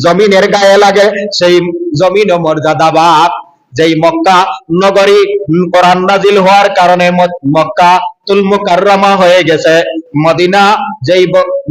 জমিনের গায়ে লাগে সেই জমিনও মর্যাদাবান। যেই মক্কা নগরী কোরআন নাজিল হওয়ার কারণে মক্কা তুল মুকাররমা হয়ে গেছে, মদিনা যেই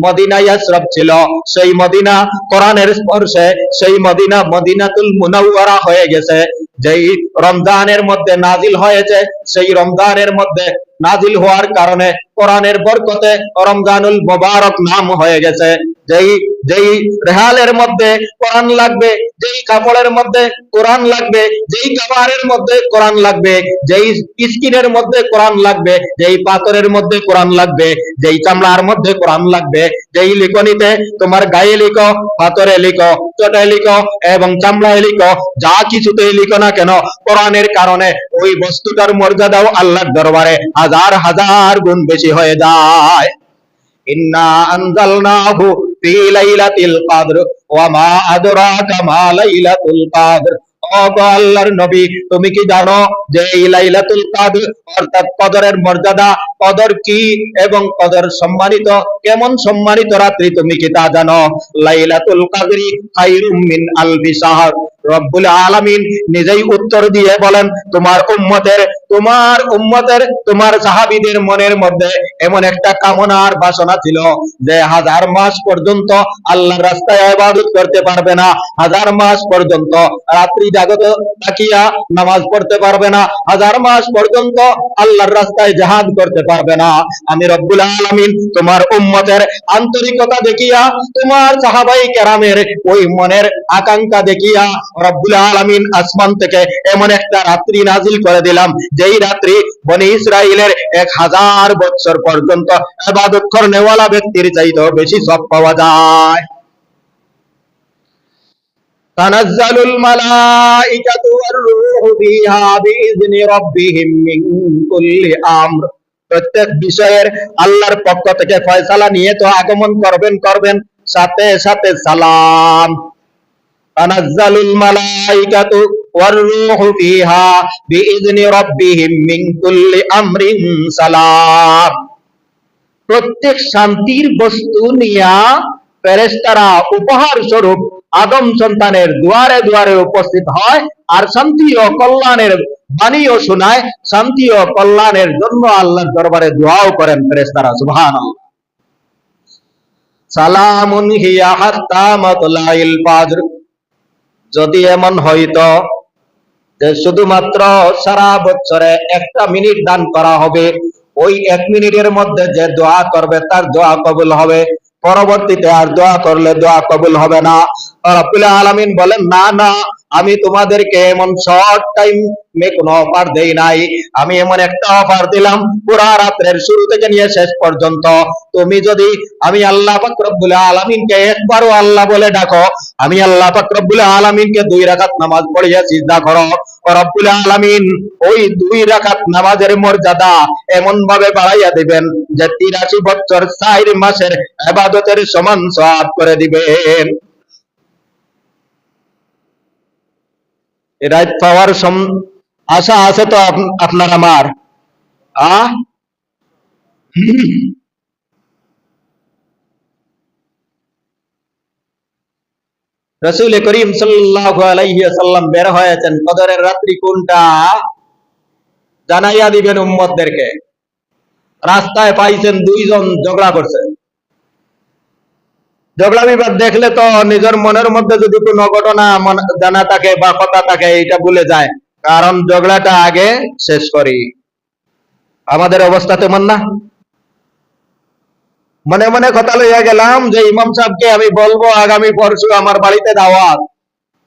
মদিনা ইয়াসরব ছিল সেই মদিনা কোরআনের স্পর্শে সেই মদিনা মদিনাতুল মুনাওয়ারা হয়ে গেছে। যেই রমজানের মধ্যে নাজিল হয়েছে সেই রমজানের মধ্যে নাজিল হওয়ার কারণে কোরআনের বরকতে রমজানুল মুবারক নাম হয়ে গেছে। যেই যেই রেহালের মধ্যে কোরআন লাগবে, যেই কাপড়ের মধ্যে কোরআন লাগবে, যেই কাবারের মধ্যে কোরআন লাগবে, যেই স্কিনের মধ্যে কোরআন লাগবে, যেই পাথরের মধ্যে কোরআন লাগবে, যেই চামড়ার মধ্যে কোরআন লাগবে, যেই লিখনিতে তোমার গায়ে লিখো, পাথরে লিখো, চটায় লিখো এবং চামড়ায় লিখো, যা কিছুতেই লিখো না কেন কোরআনের কারণে ওই বস্তুটার মর্যাদাও আল্লাহর দরবারে হাজার হাজার গুণ বেশি হয়ে যায়। ইন্না আনজালনাহু ফি লাইলাতিল কদর ওয়া মা আদরাকা মা লাইলাতুল কদর। ও আল্লাহর নবী, তুমি কি জানো যে এই লাইলাতুল কদর অর্থাৎ কদরের মর্যাদা, কদর কি এবং কদর সম্মানিত, কেমন সম্মানিত রাত্রি তুমি কি তা জানো? লাইলাতুল কদরি খায়রুম মিন আলফি শাহর। রব্বুল আলামিন নিজেই উত্তর দিয়ে বলেন, তোমার উম্মতের তোমার সাহাবীদের মনের মধ্যে এমন একটা কামনা আর বাসনা ছিল যে হাজার মাস পর্যন্ত আল্লাহর রাস্তায় ইবাদত করতে পারবে না, হাজার মাস পর্যন্ত রাত্রি জাগত থাকিয়া নামাজ পড়তে পারবে না, হাজার মাস পর্যন্ত আল্লাহর রাস্তায় জিহাদ করতে পারবে না। আমি রব্বুল আলামিন তোমার উম্মতের আন্তরিকতা দেখিয়া, তোমার সাহাবায়ে কেরামের ওই মনের আকাঙ্ক্ষা দেখিয়া রব্বুল আলামিন আসমান থেকে এমন একটা রাত্রি নাজিল করে দিলাম যেই রাত্রি বনি ইসরাইলের 1000 বছর পর্যন্ত ইবাদত করনেওয়ালা ব্যক্তির চাইতেও বেশি সওয়াব পাওয়া যায়। তানাজ্জালুল মালাইকাতু ওয়ার রূহু ফিহা বিইذনি রাব্বিহিম মিন কুল্লি আমর। প্রত্যেক বিষয়ের আল্লাহর পক্ষ থেকে ফয়সালা নিয়ে তো আগমন করবেন, সাথে সাথে সালাম। তানাজ্জালুল মালাইকাতু والروح فيها بإذن ربهم من كل أمر سلام। প্রত্যেক শান্তির বস্তু নিয়া ফেরেশতারা উপহার স্বরূপ আদম সন্তানের দুয়ারে দুয়ারে উপস্থিত হয়, আর শান্তি ও কল্যাণের বাণীও শোনায়, শান্তি ও কল্যাণের জন্য আল্লাহর দরবারে দোয়াও করেন ফেরেশতারা। সুবহানাল্লাহ। সালামুন হিয়া হাত্তা মাতলাইল ফাজর। যদি এমন হইতো যে শুধুমাত্র সারা বছরে একটা মিনিট দান করা হবে, ওই এক মিনিটের মধ্যে যে দোয়া করবে তার দোয়া কবুল হবে, পরবর্তীতে আর দোয়া করলে দোয়া কবুল হবে না। রব্বুল আলামিন বলেন, না না, আমি তোমাদেরকে এমন শর্ট টাইম মে কোনো অফার দেই নাই, আমি এমন একটা অফার দিলাম পুরা রাতের শুরু থেকে নিয়ে শেষ পর্যন্ত তুমি যদি আমি আল্লাহ পাক রব্বুল আলামিনকে একবারও আল্লাহ বলে ডাকো, আমি আল্লাহ পাক রব্বুল আলামিনকে 2 রাকাত নামাজ পড়িয়ে সিজদা করো, রব্বুল আলামিন ওই 2 রাকাত নামাজের মর্যাদা এমন ভাবে বাড়াইয়া দিবেন যে 83 বছর 4 মাসের ইবাদতের সমান সওয়াব করে দিবেন। রাত পাওয়ার আশা আছে তো আপনার আমার? রাসূল করিম সাল্লাল্লাহু আলাইহি ওয়াসাল্লাম বের হয়েছেন, কদরের রাত্রি কোনটা জানাইয়া দিবেন উম্মতদেরকে। রাস্তায় পাইছেন 2 জন ঝগড়া করছে। ঝগড়া বিবাদ দেখলে তো নিজের মনের মধ্যে যদি কোনো ঘটনা জানা থাকে বা কথা থাকে এটা ভুলে যায়, কারণ ঝগড়াটা আগে শেষ করি। আমাদের অবস্থা তেমন না। মনে মনে কথা লইয়া গেলাম যে ইমাম সাহেবকে আমি বলবো আগামী পরশু আমার বাড়িতে দাওয়াত,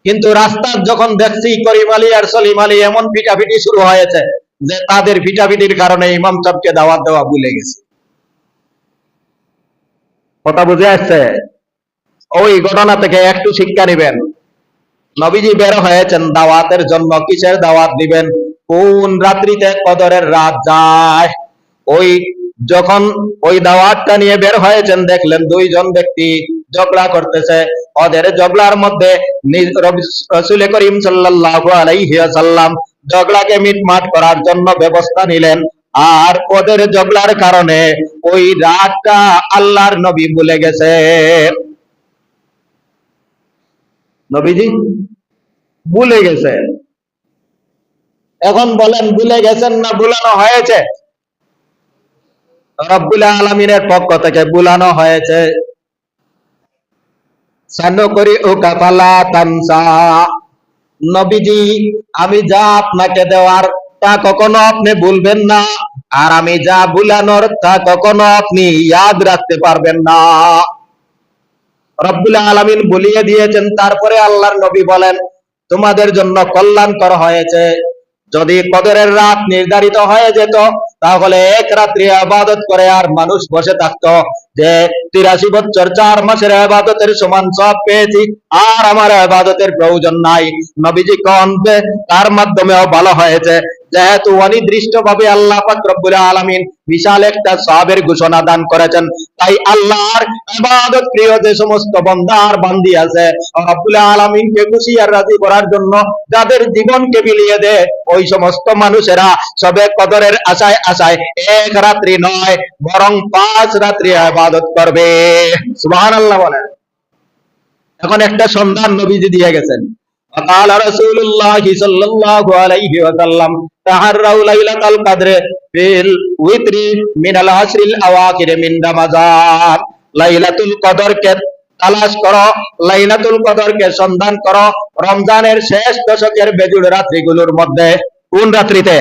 কিন্তু রাস্তার যখন দেখছি করিম আলী আর সলিম আলী এমন পিটাপিটি শুরু হয়েছে যে তাদের পিটাপিটির কারণে ইমাম সাহেবকে দাওয়াত দেওয়া ভুলে গেছে। কথা বুঝে আসছে? ওই ঘটনা থেকে একটু শিক্ষা নেবেন। নবীজি বের হয়েছেন দাওয়াতের জন্য। কিসের দাওয়াত দিবেন? কোন রাত্রিতে কদরের রাত যায়, ওই যখন ওই দাওয়াতটা নিয়ে বের হয়েছেন দেখলেন 2 জন ব্যক্তি ঝগড়া করতেছে। ওদের ঝগড়ার মধ্যে রাসূল করিম সাল্লাল্লাহু আলাইহি ওয়াসাল্লাম ঝগড়াকে মিটমাট করার জন্য ব্যবস্থা নিলেন, আর ওদের ঝগড়ার কারণে ওই রাতটা আল্লাহর নবী ভুলে গেছে। নবীজি ভুলে গেছেন। এখন বলেন ভুলে গেছেন না ভুলানো হয়েছে? রব্বুল আলামিনের পক্ষ থেকে ভুলানো হয়েছে। সানুকরিউকা ফালা তানসা। নবীজি, আমি যা আপনাকে দেওয়ার তা কখনো আপনি ভুলবেন না, আর আমি যা ভুলানোর তা কখনো আপনি ইয়াদ রাখতে পারবেন না। রব্বুল আলামিন বলিয়ে দিয়েছেন। তারপরে আল্লাহর নবী বলেন, তোমাদের জন্য কল্যাণকর হয়েছে যদি কদরের রাত নির্ধারিত হয়ে যেত, তাহলে এক রাত্রি ইবাদত করে আর মানুষ বসে থাকতো যে 83 বছর 4 মাসের ইবাদতের সমান সওয়াব পেয়েছি, আর আমার ইবাদতের প্রয়োজন নাই। নবীজি কোন তার মাধ্যমেও ভালো হয়েছে, যেহেতু অনির্দিষ্টভাবে আল্লাহ পাক রব্বুল আলামিন বিশাল একটা সওয়াবের ঘোষণা দান করেছেন, তাই আল্লাহর ইবাদত প্রিয় যে সমস্ত বান্দা আর বান্দি আছে, রব্বুল আলামিনকে খুশি আর রাজি করার জন্য যাদের জীবনকে বিলিয়ে দেয়, ওই সমস্ত মানুষেরা সবে কদরের আশায় আশায় এক রাত্রি নয় বরং 5 রাত্রি ইবাদত করবে। সুবহানাল্লাহ বলেন। এখন একটা সন্ধান নবীজি দিয়ে গেছেন। قال رسول الله صلى الله عليه وسلم تحروا ليلة القدر في الوتر من العشر الأواخر من رمضان। লাইলাতুল কদরকে তালাশ করো, লাইলাতুল কদরকে সন্ধান করো রমজানের শেষ দশকের বেজুড় রাত্রিগুলোর মধ্যে। কোন রাত্রিতে?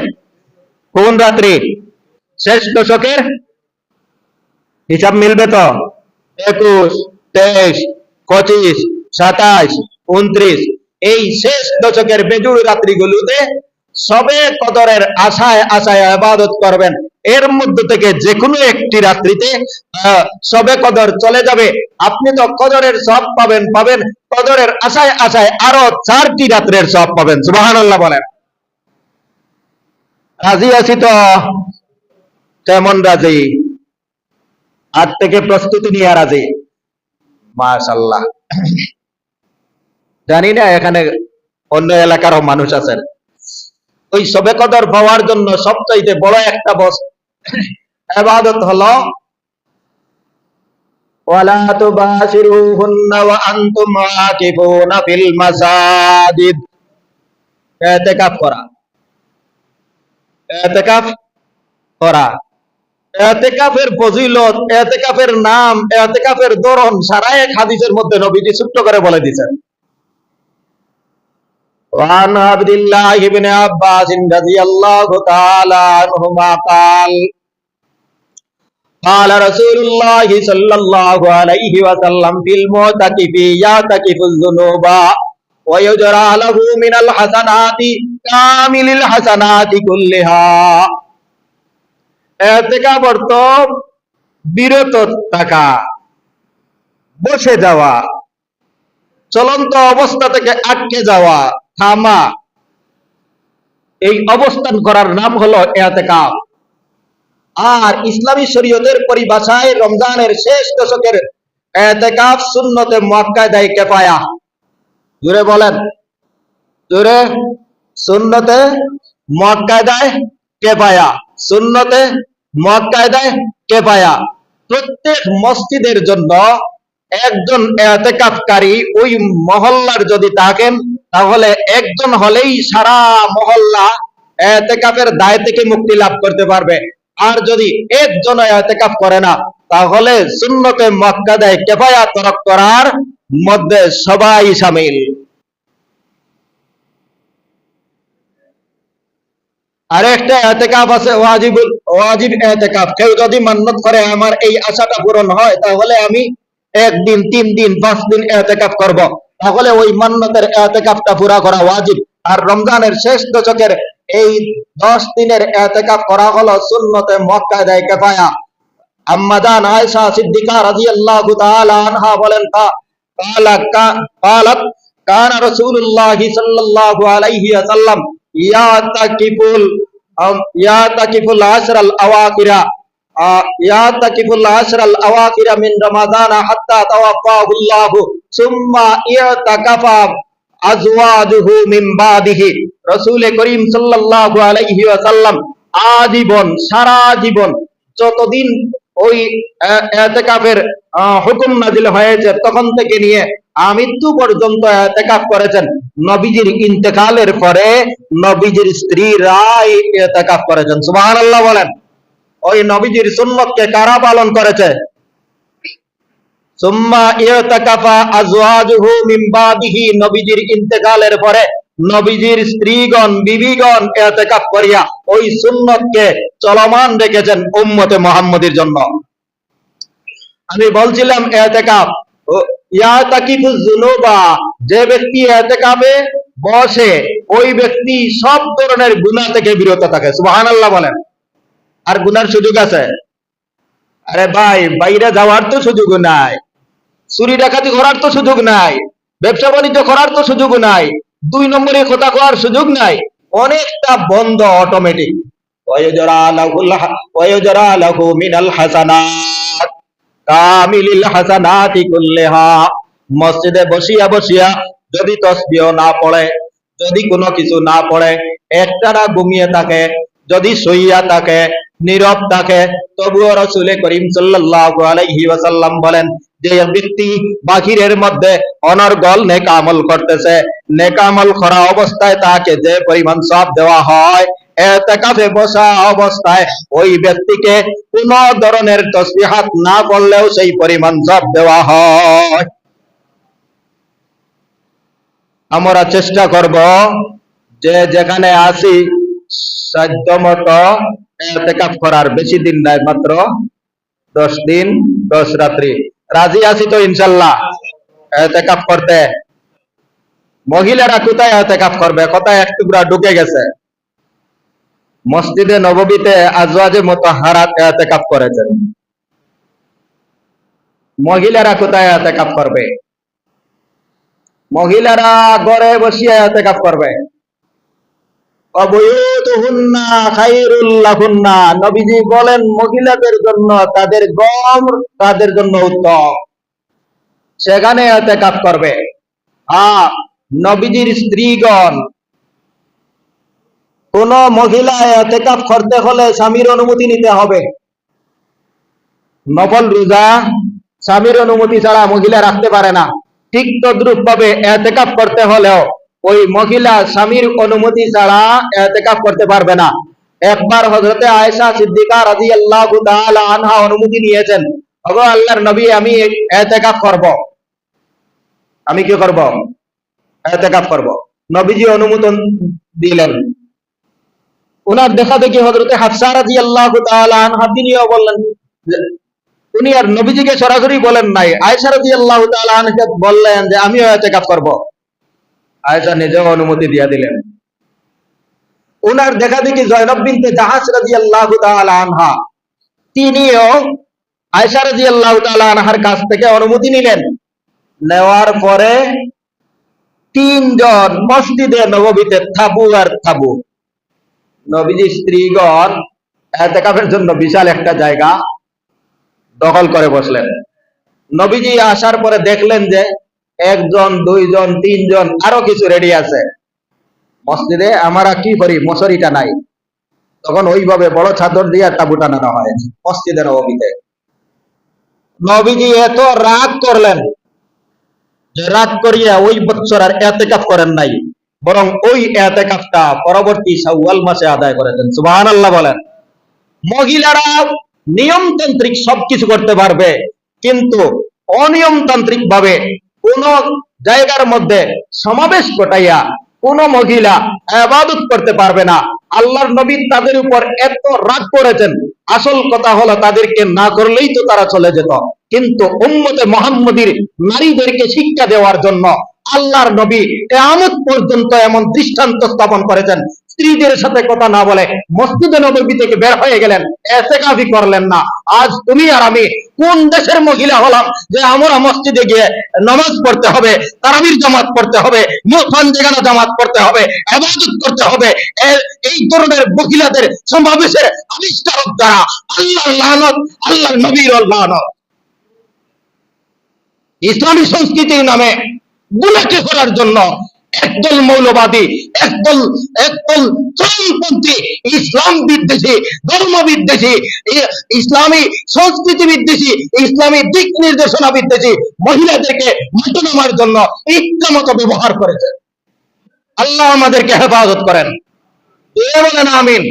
কোন রাত্রি? শেষ দশকের। হিসাব মিলবে তো? 21, 23, 25, 27, 29 এই শেষ দশকের বেজুড় রাত্রিগুলোতে সবে কদরের আশায় আশায় ইবাদত করবেন। এর মধ্যে থেকে যে কোনো একটি রাত্রিতে সবে কদর চলে যাবে, আপনি তো কদরের সওয়াব পাবেন, কদরের আশায় আশায় আরো 4টি রাত্রের সওয়াব পাবেন। সুবহানাল্লাহ বলেন। রাজি আছি তো? কেমন রাজি? আজ থেকে প্রস্তুতি নিয়ে রাজি? মাশাআল্লাহ। জানি না এখানে অন্য এলাকারও মানুষ আছেন। ওই শবে কদর পাওয়ার জন্য সবচাইতে বড় একটা ইবাদত হলো ওয়ালা তুবাশিরুহুন্না ওয়া আনতুম আকিফুনা ফিল মাসাজিদ, ইতিকাফ করা। ইতিকাফ করা, ইতিকাফের ফজিলত, ইতিকাফের নাম, ইতিকাফের ধরন সারা এক হাদিসের মধ্যে নবীজি ছোট্ট করে বলে দিয়েছেন। وعن عبد الله بن عباس رضي الله تعالى عنهما قال قال رسول الله صلى الله عليه وسلم في المعتكف يعتكف الذنوب ويجرى له من الحسنات كامل الحسنات كلها। ইতিকাফ অর্থ বিরত থাকা, বসে যাওয়া, চলন্ত অবস্থা থেকে আটকে যাওয়া, থামা, এই অবস্থান করার নাম হলো ইতিকাফ। আর ইসলামী শরীয়তের পরিভাষায় রমজানের শেষ দশকের ইতিকাফ সুন্নতে মুআক্কাদায়ে কিফায়া। জোরে বলেন, জোরে। সুন্নতে মুআক্কাদায়ে কিফায়া, সুন্নতে মুআক্কাদায়ে কিফায়া। প্রত্যেক মসজিদের জন্য একজন ইতিকাফকারী ওই মহল্লার যদি থাকেন, তাহলে একজন হলেই সারা মহল্লা ইতিকাফের দায় থেকে মুক্তি লাভ করতে পারবে। আর যদি একজন ইতিকাফ করে না, তাহলে সুন্নতে মুআক্কাদায়ে কিফায়া তরক করার মধ্যে সবাই শামিল। আরেকটা ইতিকাফ আছে ওয়াজিব ইতিকাফ। কেউ যদি মান্নত করে আমার এই আশাটা পূরণ হয়, তাহলে আমি 1 দিন, 3 দিন, 5 দিন ইতিকাফ করব, তাহলে ওই মান্নতের ইতিকাফটা পুরা করা ওয়াজিব। আর রমজানের শেষ দশকের এই 10 দিনের ইতিকাফ করা হলো সুন্নতে মুআক্কাদায়ে কিফায়া। আম্মা জান আয়েশা সিদ্দিকা রাদিয়াল্লাহু তাআলা আনহা বলেন, قالت كان رسول الله صلى الله عليه وسلم يعتكف العشر الأواخر من رمضان حتى توفاه الله ثم اعتكف أزواجه من بعده। রাসূল করিম সাল্লাল্লাহু আলাইহি ওয়াসাল্লাম আজীবন, সারা জীবন, যতদিন ওই ইতিকাফের হুকুম নাযিল হয়েছে তখন থেকে নিয়ে মৃত্যু পর্যন্ত ইতিকাফ করেছেন। নবীজির ইন্তেকালের পরে নবীজির স্ত্রীরা ইতিকাফ করেছেন। সুবহানাল্লাহ বলেন। ওই নবীজির সুন্নতকে কারা পালন করেছে? সুম্মা ইতাকাফা আজওয়াজুহু মিন বাদিহি, নবীজির ইন্তেকালের পরে নবীজির স্ত্রীগণ, বিবিগণ ইতিকাফ করিয়া ওই সুন্নতকে চলমান রেখেছেন উম্মতে মুহাম্মাদের জন্য। আমি বলছিলাম ইতিকাফ ইয়াতাকিফুজ যুনুবা, যে ব্যক্তি ইতিকাফে বসে ওই ব্যক্তি সব ধরনের গুনাহ থেকে বিরত থাকে। সুবহানাল্লাহ বলেন। আর গুনার সুযোগ আছে? আরে ভাই, বাইরে যাওয়ার তো সুযোগ নাই, চুরি ডাকাতি করার তো সুযোগ নাই, ব্যবসা বাণিজ্য করার তো সুযোগ নাই, 2 নম্বরে কথা কওয়ার সুযোগ নাই, অনেকটা বন্ধ অটোমেটিক। ওয়ায়ুজরা লাহু মিনাল হাসানাত কামিলিল হাসানাতি কুল্লিহা। মসজিদে বসিয়া যদি তাসবিহ না পড়ে, যদি কোনো কিছু না পড়ে, একটানা ঘুমিয়ে থাকে, যদি শুইয়া থাকে, নীরব থাকে, তবুও রাসূল করিম সাল্লাল্লাহু আলাইহি ওয়াসাল্লাম বলেন যে ব্যক্তি বাহিরের মধ্যে অনর্গল নেক আমল করতেছে, নেক আমল করা অবস্থায় তাকে যে পরিমাণ সওয়াব দেওয়া হয়, ইতিকাফে বসা অবস্থায় ওই ব্যক্তিকে কোন ধরনের তাসবিহাত না পড়লেও সেই পরিমাণ সওয়াব দেওয়া হয়। আমরা চেষ্টা করব যে যেখানে আসি সাধ্যমতো ইতিকাফ করার। বেশি দিন নাই, মাত্র 10 দিন 10 রাত্রি। রাজি আছি তো ইনশাআল্লাহ ইতিকাফ করতে? মহিলারা কোথায় ইতিকাফ করবে? কোথায় এক টুকরা ঢুকে গেছে। মসজিদে নববীতে আজওয়াজে মুতাহহারাত ইতিকাফ করেছেন। মহিলারা কোথায় ইতিকাফ করবে? মহিলারা ঘরে বসিয়া ইতিকাফ করবে। নবীজি বলেন মহিলাদের জন্য তাদের ঘর তাদের জন্য উত্তম, সেখানে ইতিকাফ করবে। নবীজির স্ত্রীগণ কোন মহিলা ইতিকাফ করতে হলে স্বামীর অনুমতি নিতে হবে। নফল রোজা স্বামীর অনুমতি ছাড়া মহিলা রাখতে পারে না। ঠিক তদ্রুপ ভাবে ইতিকাফ করতে হলেও ওই মহিলা স্বামীর অনুমতি ছাড়া ইতিকাফ করতে পারবে না। একবার হযরতে আয়েশা সিদ্দিকা রাদিয়াল্লাহু তাআলা আনহা অনুমতি নিয়েছেন, ওগো আল্লাহর নবী, আমি ইতিকাফ করব। আমি কি করব? ইতিকাফ করব। নবীজি অনুমোদন দিলেন। ওনার দেখা দেখি হযরতে হাফসা রাদিয়াল্লাহু তাআলা আনহা তিনিও বললেন, উনি আর নবীজিকে সরাসরি বলেন নাই, আয়েশা রাদিয়াল্লাহু তাআলা আনহাকে বললেন যে আমিও ইতিকাফ করব। আয়েশা নিজেও অনুমতি দিয়ে দিলেন। ওনার দেখা দেখি জয়নব বিনতে জাহাশ রাদিয়াল্লাহু তাআলা আনহা তিনিও আয়েশা রাদিয়াল্লাহু তাআলা আনহার কাছ থেকে অনুমতি নিলেন। নেওয়ার পরে তিনজন মসজিদে নববীতে তাবু আর তাবু, নবীজি স্ত্রীগণ ইতিকাফের জন্য বিশাল একটা জায়গা দখল করে বসলেন। নবীজি আসার পরে দেখলেন যে একজন, দুইজন, তিনজন, আরো কিছু রেডি আছে মসজিদে। আমরা কি করি, মশারিটা নাই, তখন ওইভাবে বড় চাদর দিয়ে তাবু টানানো হয় মসজিদে নববীতে। নবীজি এত রাগ করলেন যে রাগ করিয়া ওই বছর আর ইতিকাফ করেন নাই, বরং ওই ইতিকাফটা পরবর্তী শাওয়াল মাসে আদায় করেছেন। সুবহানাল্লাহ বলেন। মহিলারা নিয়মতান্ত্রিক সবকিছু করতে পারবে, কিন্তু অনিয়মতান্ত্রিক ভাবে কোন জায়গার মধ্যে সমাবেশ ঘটাইয়া কোন মহিলা ইবাদত করতে পারবে না। আল্লাহর নবী তাদের উপর এত রাগ করেছেন, আসল কথা হলো তাদেরকে না করলেই তো তারা চলে যেত, কিন্তু উম্মতে মুহাম্মদীর নারীদেরকে শিক্ষা দেওয়ার জন্য আল্লাহর নবী কিয়ামত পর্যন্ত এমন দৃষ্টান্ত স্থাপন করেছেন, স্ত্রীদের সাথে কথা না বলে মসজিদে নববী থেকে বের হয়ে গেলেন, ইতিকাফই করলেন না। আজ তুমি আর আমি কোন দেশের মহিলা হলাম যে আমরা মসজিদে গিয়ে নামাজ পড়তে হবে, তারাবির জামাত পড়তে হবে, পাঞ্জেগানা জামাত পড়তে হবে, ইবাদত করতে হবে? এই ধরনের মহিলাদের সমাবেশের আবিষ্কারক দ্বারা আল্লাহর লানত, আল্লাহর নবীর লানত। ইসলামী সংস্কৃতির নামে গুলাকে করার জন্য একদল মৌলবাদী, একদল একদল চরমপন্থী, ইসলাম বিদ্বেষী, ধর্ম বিদ্বেষী, ইসলামী সংস্কৃতি বিদ্বেষী, ইসলামী দিক নির্দেশনা বিদ্বেষী মহিলাদেরকে মাঠে নামার জন্য ইচ্ছামতো ব্যবহার করেছে। আল্লাহ আমাদেরকে হেফাজত করেন, বলেন আমিন।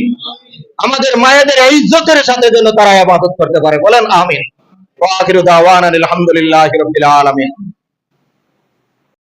আমাদের মায়েদের ইজ্জতের সাথে যেন তারা ইবাদত করতে পারে, বলেন আমিন। ওয়া আখিরু দাওয়ানা আলহামদুলিল্লাহি রাব্বিল আলামিন।